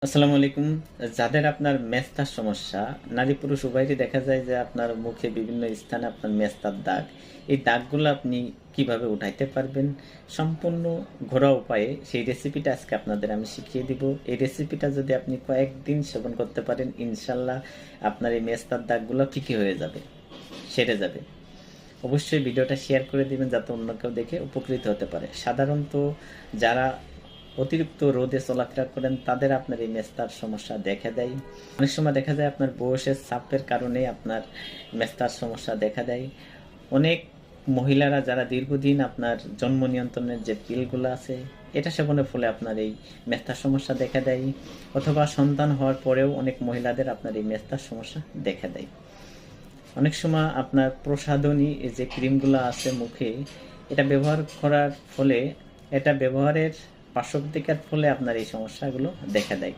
আসসালামু আলাইকুম। যাদের আপনার মেস্তার সমস্যা, নারী পুরুষ উভয়েরই দেখা যায় যে আপনার মুখে বিভিন্ন স্থানে আপনার মেস্তার দাগ। এই দাগগুলো আপনি কিভাবে উঠাইতে পারবেন সম্পূর্ণ ঘরোয়া উপায়ে, সেই রেসিপিটা আজকে আপনাদের আমি শিখিয়ে দিব। এই রেসিপিটা যদি আপনি কয়েকদিন সেবন করতে পারেন, ইনশাল্লাহ আপনার এই মেস্তার দাগগুলো ফিকে হয়ে যাবে, সেরে যাবে। অবশ্যই ভিডিওটা শেয়ার করে দিবেন যাতে অন্য কেউ দেখে উপকৃত হতে পারে। সাধারণত যারা অতিরিক্ত রোদে চলাফেরা করেন তাদের আপনার এই মেস্তার সমস্যা দেখা দেয়। অনেক সময় দেখা যায় আপনার বয়সের চাপের কারণে আপনার মেস্তার সমস্যা দেখা দেয়। অনেক মহিলারা যারা দীর্ঘদিন আপনার জন্ম নিয়ন্ত্রণের যে পিলগুলো আছে এটা সেবনের ফলে আপনার এই মেস্তার সমস্যা দেখা দেয়, অথবা সন্তান হওয়ার পরেও অনেক মহিলাদের আপনার এই মেস্তার সমস্যা দেখা দেয়। অনেক সময় আপনার প্রসাধনী এই যে ক্রিমগুলো আছে মুখে, এটা ব্যবহার করার ফলে, এটা ব্যবহারের পার্শ্বপ্রতিক্রিয়ার ফলে আপনার এই সমস্যাগুলো দেখা দেয়।